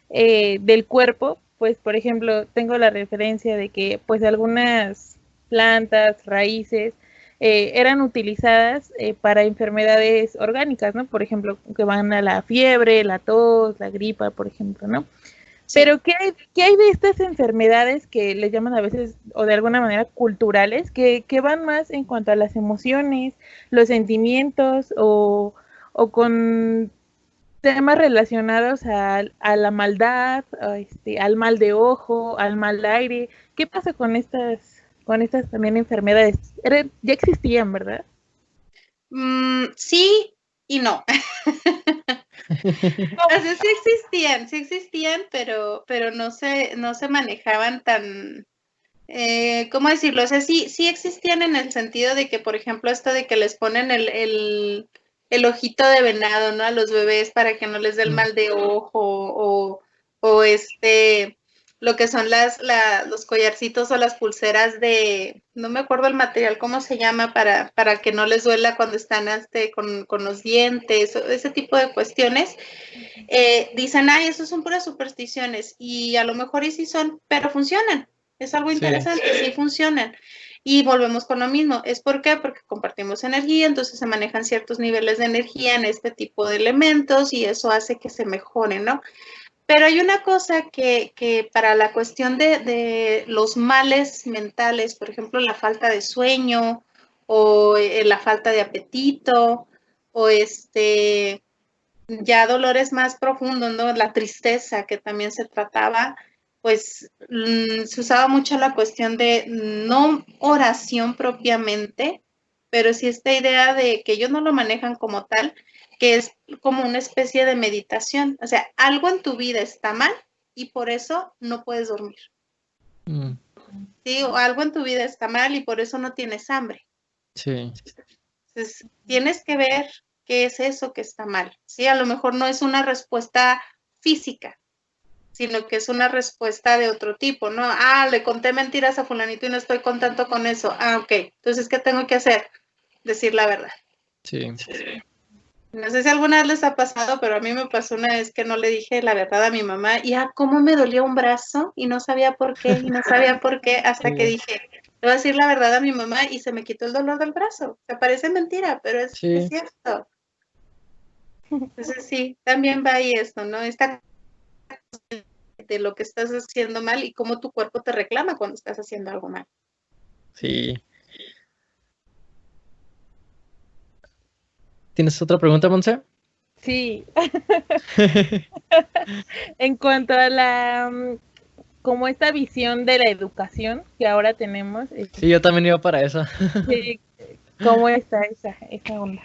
del cuerpo, pues por ejemplo, tengo la referencia de que pues algunas plantas, raíces, eran utilizadas para enfermedades orgánicas, ¿no? Por ejemplo, que van a la fiebre, la tos, la gripa, por ejemplo, ¿no? Sí. Pero ¿qué hay de estas enfermedades que le llaman a veces, o de alguna manera culturales, que van más en cuanto a las emociones, los sentimientos, o con temas relacionados a la maldad, al mal de ojo, al mal aire? ¿Qué pasa con estas también enfermedades? Ya existían, ¿verdad? Sí y no. O sea, sí existían, pero no se manejaban tan, ¿cómo decirlo? O sea, sí existían en el sentido de que, por ejemplo, esto de que les ponen el ojito de venado, ¿no? A los bebés para que no les dé el mal de ojo, o lo que son los collarcitos o las pulseras de, no me acuerdo el material, ¿cómo se llama? Para que no les duela cuando están con los dientes, ese tipo de cuestiones. Dicen, ay, eso son puras supersticiones, y a lo mejor y sí son, pero funcionan. Es algo interesante, sí funcionan. Y volvemos con lo mismo. ¿Es por qué? Porque compartimos energía, entonces se manejan ciertos niveles de energía en este tipo de elementos y eso hace que se mejore, ¿no? Pero hay una cosa que para la cuestión de los males mentales, por ejemplo, la falta de sueño o la falta de apetito o ya dolores más profundos, ¿no? La tristeza que también se trataba, pues se usaba mucho la cuestión de no oración propiamente, pero sí esta idea de que ellos no lo manejan como tal, que es como una especie de meditación. O sea, algo en tu vida está mal y por eso no puedes dormir. Sí, o algo en tu vida está mal y por eso no tienes hambre. Sí. Entonces, tienes que ver qué es eso que está mal. Sí, a lo mejor no es una respuesta física, sino que es una respuesta de otro tipo, ¿no? Ah, le conté mentiras a fulanito y no estoy contento con eso. Ah, ok. Entonces, ¿qué tengo que hacer? Decir la verdad. Sí. No sé si alguna vez les ha pasado, pero a mí me pasó una vez que no le dije la verdad a mi mamá y cómo me dolía un brazo y no sabía por qué, hasta que dije, le voy a decir la verdad a mi mamá y se me quitó el dolor del brazo. Se parece mentira, pero es cierto. Entonces sí, también va ahí esto, ¿no? Esta de lo que estás haciendo mal y cómo tu cuerpo te reclama cuando estás haciendo algo mal. Sí. ¿Tienes otra pregunta, Monse? Sí. En cuanto a como esta visión de la educación que ahora tenemos, Sí, yo también iba para eso. sí, ¿cómo está esa onda?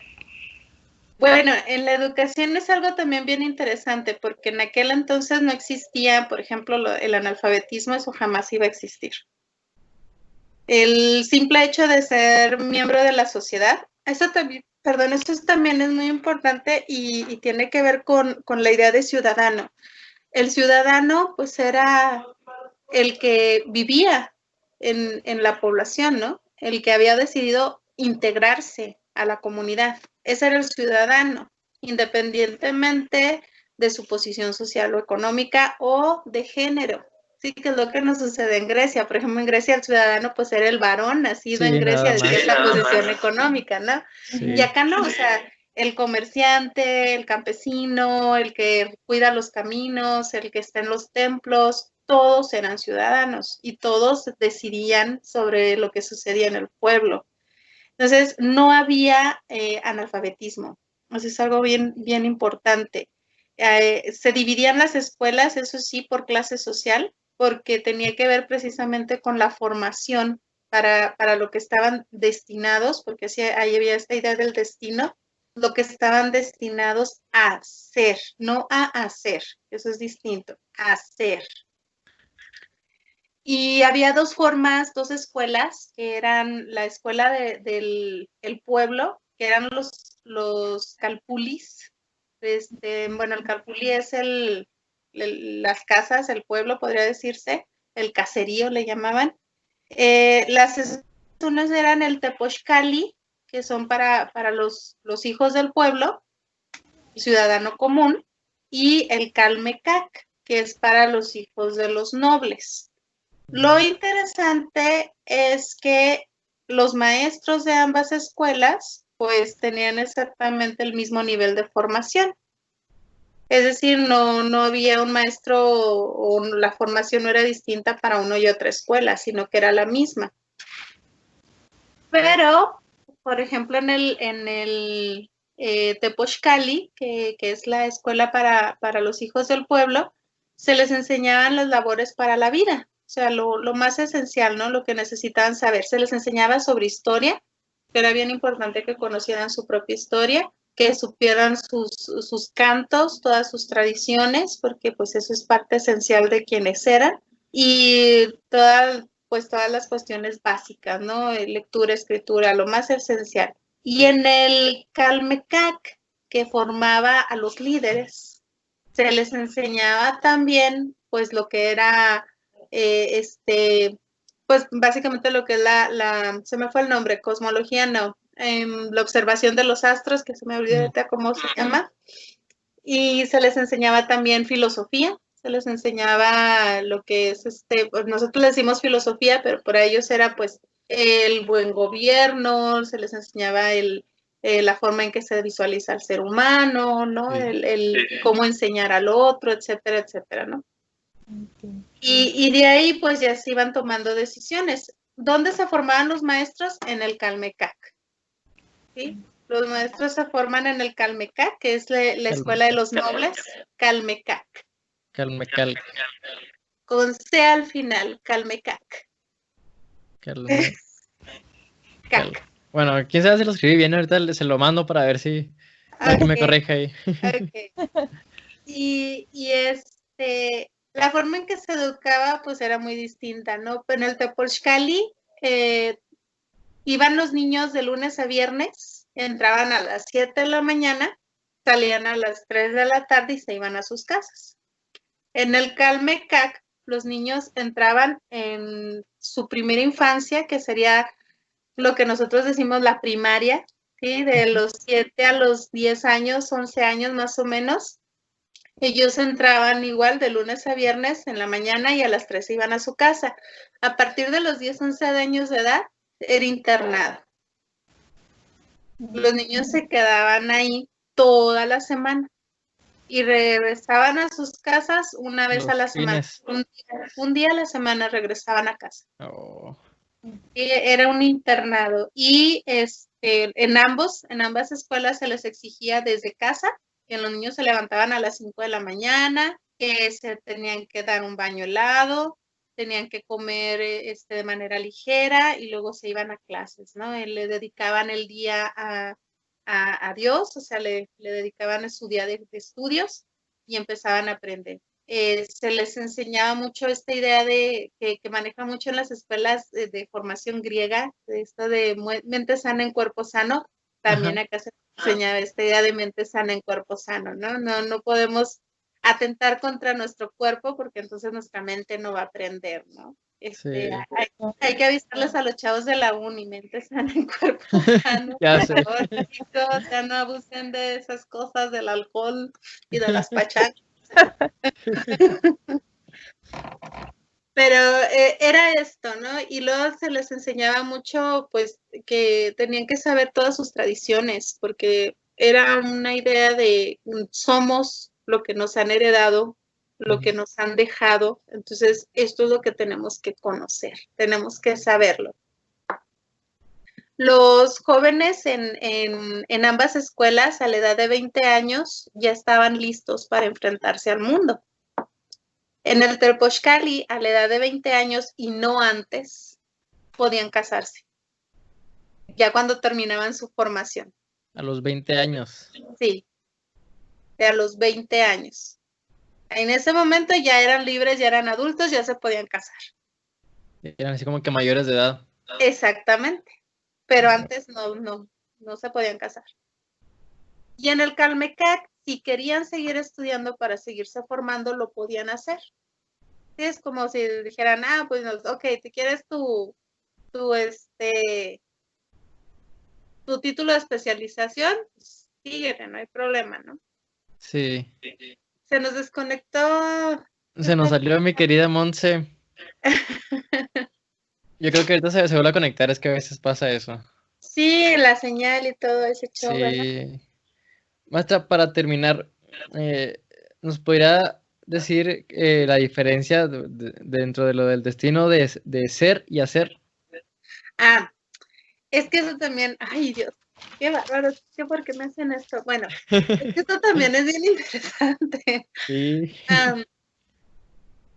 Bueno, en la educación es algo también bien interesante porque en aquel entonces no existía, por ejemplo, el analfabetismo, eso jamás iba a existir. El simple hecho de ser miembro de la sociedad, eso también, perdón, eso también es muy importante y tiene que ver con la idea de ciudadano. El ciudadano, pues, era el que vivía en la población, ¿no? El que había decidido integrarse a la comunidad. Ese era el ciudadano, independientemente de su posición social o económica o de género. Sí, que es lo que nos sucede en Grecia. Por ejemplo, en Grecia el ciudadano pues era el varón nacido en Grecia de cierta posición económica, ¿no? Sí. Y acá no, o sea, el comerciante, el campesino, el que cuida los caminos, el que está en los templos, todos eran ciudadanos y todos decidían sobre lo que sucedía en el pueblo. Entonces, no había analfabetismo. Eso es algo bien, bien importante. Se dividían las escuelas, eso sí, por clase social, porque tenía que ver precisamente con la formación para lo que estaban destinados, porque sí, ahí había esta idea del destino, lo que estaban destinados a ser, no a hacer, eso es distinto, a ser. Y había dos formas, dos escuelas, que eran la escuela del el pueblo, que eran los calpulis. Bueno, el calpulí es las casas, el pueblo, podría decirse, el caserío le llamaban. Las unas eran el tepochcali, que son para los hijos del pueblo, ciudadano común, y el calmecac, que es para los hijos de los nobles. Lo interesante es que los maestros de ambas escuelas pues tenían exactamente el mismo nivel de formación. Es decir, no había un maestro o la formación no era distinta para uno y otra escuela, sino que era la misma. Pero, por ejemplo, en el Tepochcali, que es la escuela para los hijos del pueblo, se les enseñaban las labores para la vida. O sea, lo más esencial, ¿no? Lo que necesitaban saber. Se les enseñaba sobre historia, que era bien importante que conocieran su propia historia, que supieran sus cantos, todas sus tradiciones, porque pues eso es parte esencial de quienes eran. Y todas las cuestiones básicas, ¿no? Lectura, escritura, lo más esencial. Y en el Calmecac, que formaba a los líderes, se les enseñaba también, pues, lo que era, pues, básicamente lo que es se me fue el nombre, cosmología, no, la observación de los astros, que se me olvidó ahorita cómo se llama, y se les enseñaba también filosofía, se les enseñaba lo que es, pues nosotros le decimos filosofía, pero para ellos era, pues, el buen gobierno, se les enseñaba la forma en que se visualiza al ser humano, ¿no? Sí. El cómo enseñar al otro, etcétera, etcétera, ¿no? Y de ahí, pues, ya se iban tomando decisiones. ¿Dónde se formaban los maestros? En el Calmecac, ¿sí? Los maestros se forman en el Calmecac, que es la escuela de los nobles, Calmecac. Calmecal. Con C al final, Calmecac. Cac. Bueno, quién sabe si lo escribí bien, ahorita se lo mando para ver si para que me corrija ahí. Okay. Y la forma en que se educaba pues era muy distinta, ¿no? En el Tepochcali iban los niños de lunes a viernes, entraban a las 7 de la mañana, salían a las 3 de la tarde y se iban a sus casas. En el Calmecac, los niños entraban en su primera infancia, que sería lo que nosotros decimos la primaria, ¿sí? De los 7 a los 10 años, 11 años más o menos. Ellos entraban igual de lunes a viernes en la mañana y a las 3 iban a su casa. A partir de los 10, 11 años de edad, era internado. Los niños se quedaban ahí toda la semana y regresaban a sus casas una vez a la semana. Un día a la semana regresaban a casa. Oh. Era un internado y en ambas escuelas se les exigía desde casa que los niños se levantaban a las 5 de la mañana, que se tenían que dar un baño helado, tenían que comer de manera ligera y luego se iban a clases, ¿no? Le dedicaban el día a Dios, o sea, le dedicaban su día de estudios y empezaban a aprender. Se les enseñaba mucho esta idea que maneja mucho en las escuelas de formación griega, de esto de mente sana en cuerpo sano. También acá se enseñaba esta idea de mente sana en cuerpo sano, ¿no? No podemos atentar contra nuestro cuerpo porque entonces nuestra mente no va a aprender, ¿no? Sí. Hay que avisarles a los chavos de la uni, mente sana en cuerpo sano. Ya sé. O sea, no abusen de esas cosas, del alcohol y de las pachacas. Pero era esto, ¿no? Y luego se les enseñaba mucho, pues, que tenían que saber todas sus tradiciones, porque era una idea de somos lo que nos han heredado, lo que nos han dejado, entonces esto es lo que tenemos que conocer, tenemos que saberlo. Los jóvenes en ambas escuelas a la edad de 20 años ya estaban listos para enfrentarse al mundo. En el Tepochcali, a la edad de 20 años y no antes, podían casarse, ya cuando terminaban su formación. A los 20 años. Sí, a los 20 años. En ese momento ya eran libres, ya eran adultos, ya se podían casar. Eran así como que mayores de edad. Exactamente. Pero antes no se podían casar. Y en el Calmecac, si querían seguir estudiando para seguirse formando, lo podían hacer. Es como si dijeran, pues ok, ¿te quieres tu título de especialización? Pues, síguete, no hay problema, ¿no? Sí. Se nos desconectó. Se nos salió mi querida Monse. Yo creo que ahorita se vuelve a conectar, es que a veces pasa eso. Sí, la señal y todo ese show, ¿verdad? Sí. Maestra, para terminar, ¿nos podría decir la diferencia dentro de lo del destino de ser y hacer? Es que eso también, ay Dios, qué bárbaro, ¿por qué me hacen esto? Bueno, es que esto también es bien interesante. Sí.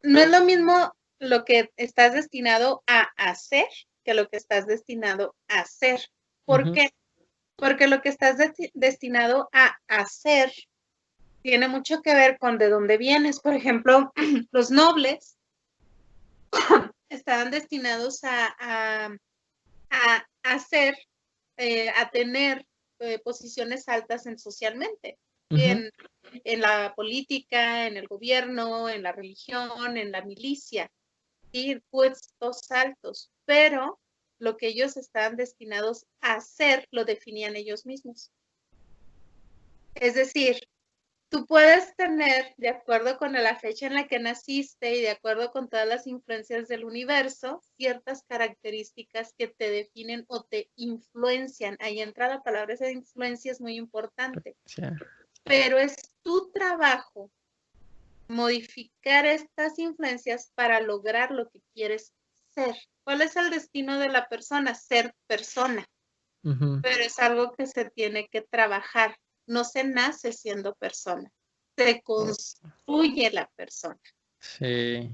No es lo mismo lo que estás destinado a hacer que lo que estás destinado a hacer. ¿Por qué? Porque lo que estás destinado a hacer tiene mucho que ver con de dónde vienes. Por ejemplo, los nobles estaban destinados a hacer, a tener posiciones altas socialmente, en la política, en el gobierno, en la religión, en la milicia, y puestos altos, pero lo que ellos estaban destinados a hacer lo definían ellos mismos. Es decir, tú puedes tener, de acuerdo con la fecha en la que naciste y de acuerdo con todas las influencias del universo, ciertas características que te definen o te influencian. Ahí entra la palabra esa influencia, es muy importante. Sí. Pero es tu trabajo modificar estas influencias para lograr lo que quieres ser. ¿Cuál es el destino de la persona? Ser persona. Pero es algo que se tiene que trabajar. No se nace siendo persona, se construye la persona. Sí.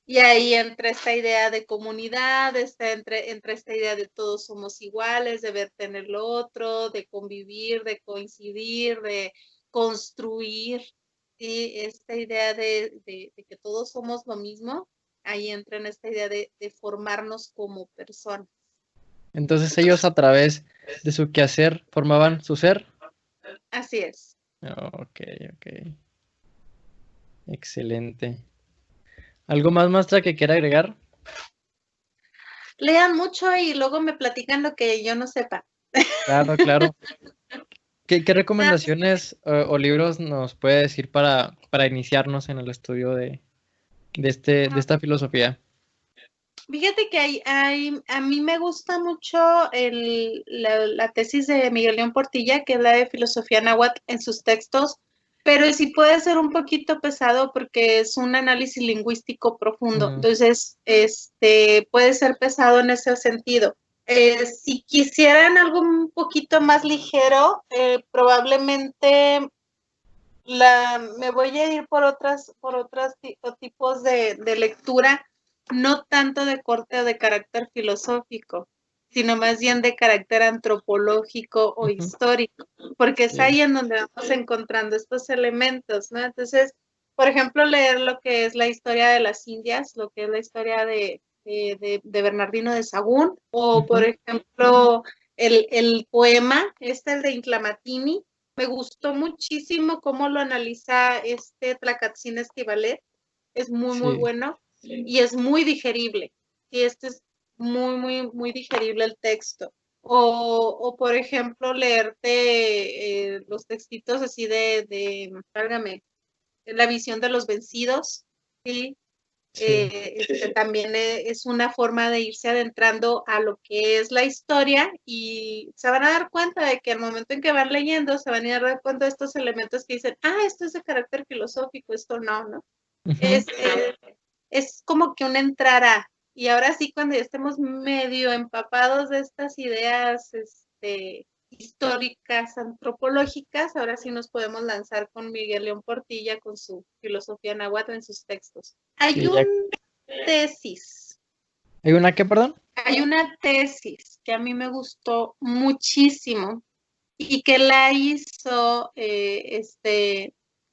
Y ahí entra esta idea de comunidad, entra esta idea de todos somos iguales, de ver tener lo otro, de convivir, de coincidir, de construir. ¿Sí? Esta idea de que todos somos lo mismo, ahí entra en esta idea de formarnos como personas. Entonces ellos a través de su quehacer formaban su ser. Así es. Ok. Excelente. ¿Algo más, maestra, que quiera agregar? Lean mucho y luego me platican lo que yo no sepa. Claro. ¿Qué recomendaciones o libros nos puede decir para iniciarnos en el estudio de esta filosofía? Fíjate que a mí me gusta mucho la tesis de Miguel León Portilla, que es la de filosofía náhuatl en sus textos, pero sí puede ser un poquito pesado porque es un análisis lingüístico profundo. Entonces, puede ser pesado en ese sentido. Si quisieran algo un poquito más ligero, probablemente me voy a ir por otros tipos de lectura, no tanto de corte o de carácter filosófico, sino más bien de carácter antropológico o histórico, porque es ahí en donde vamos encontrando estos elementos, ¿no? Entonces, por ejemplo, leer lo que es la historia de las Indias, lo que es la historia de Bernardino de Sahagún, o por ejemplo, el poema, el de Inclamatini. Me gustó muchísimo cómo lo analiza Tlacatzin Estivalet. Es muy bueno y es muy digerible. Y es muy digerible el texto. O por ejemplo, leerte los textitos así válgame, La visión de los vencidos, ¿sí? También es una forma de irse adentrando a lo que es la historia y se van a dar cuenta de que al momento en que van leyendo se van a dar cuenta de estos elementos que dicen, esto es de carácter filosófico, esto no. Es como que un entrar a, y ahora sí cuando ya estemos medio empapados de estas ideas históricas, antropológicas, ahora sí nos podemos lanzar con Miguel León Portilla con su filosofía náhuatl en sus textos. Hay una tesis. ¿Hay una qué, perdón? Hay una tesis que a mí me gustó muchísimo y que la hizo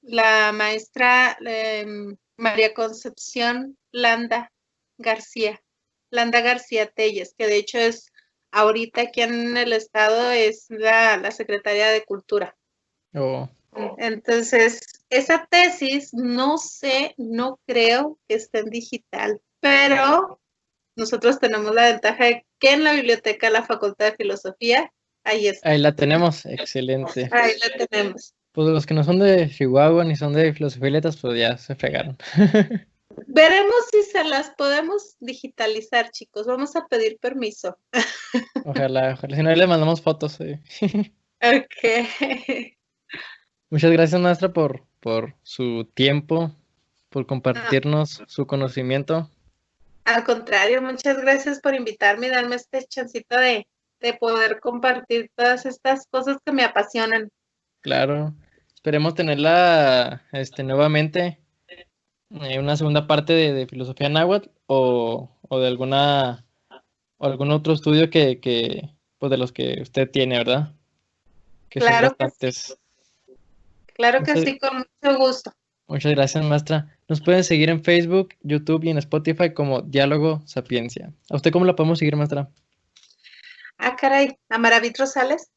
la maestra María Concepción Landa García. Landa García Telles, que de hecho es ahorita aquí en el estado es la secretaria de Cultura. Oh, Entonces, esa tesis no creo que esté en digital, pero nosotros tenemos la ventaja de que en la biblioteca de la Facultad de Filosofía, ahí está, ahí la tenemos, excelente. ahí la tenemos. Pues los que no son de Chihuahua ni son de Filosofía y Letras, pues ya se fregaron. Veremos si se las podemos digitalizar, chicos. Vamos a pedir permiso. Ojalá, si no, ahí le mandamos fotos. Ok. Muchas gracias, maestra, por su tiempo, por compartirnos su conocimiento. Al contrario, muchas gracias por invitarme y darme este chancito de poder compartir todas estas cosas que me apasionan. Claro, esperemos tenerla nuevamente, una segunda parte de filosofía náhuatl o de algún otro estudio que pues de los que usted tiene, ¿verdad? Que son Claro que bastantes. Claro que Muchas- sí, con mucho gusto. Muchas gracias, maestra. Nos pueden seguir en Facebook, YouTube y en Spotify como Diálogo Sapiencia. ¿A usted cómo la podemos seguir, maestra? Ah, caray, Amaravit Rosales.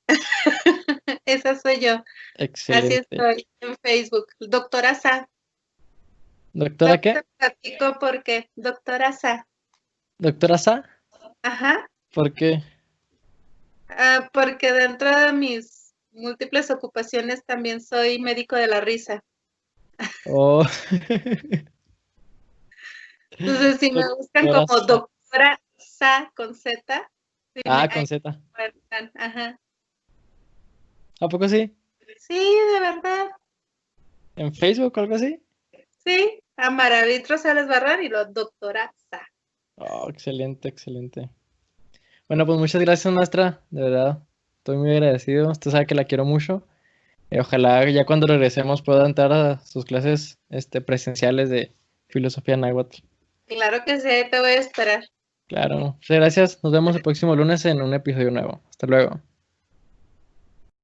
Esa soy yo. Así Excelente. estoy en Facebook. Doctora Sa. ¿Doctora qué? Te platico por qué. Doctora Sa. ¿Doctora Sa? Ajá. ¿Por qué? Porque dentro de mis múltiples ocupaciones también soy médico de la risa. Oh. Entonces, si me buscan Doctora como Sa. doctora Sa con Z, sí Con Z. encuentran. Ajá. ¿A poco sí? Sí, de verdad. ¿En Facebook o algo así? Sí, Amaravit Rosales Barran y lo doctora Sa. Oh, excelente, excelente. Bueno, pues muchas gracias, maestra. De verdad, estoy muy agradecido. Usted sabe que la quiero mucho. Ojalá ya cuando regresemos pueda entrar a sus clases presenciales de filosofía náhuatl. Claro que sí, ahí te voy a esperar. Claro. Muchas gracias. Nos vemos el próximo lunes en un episodio nuevo. Hasta luego.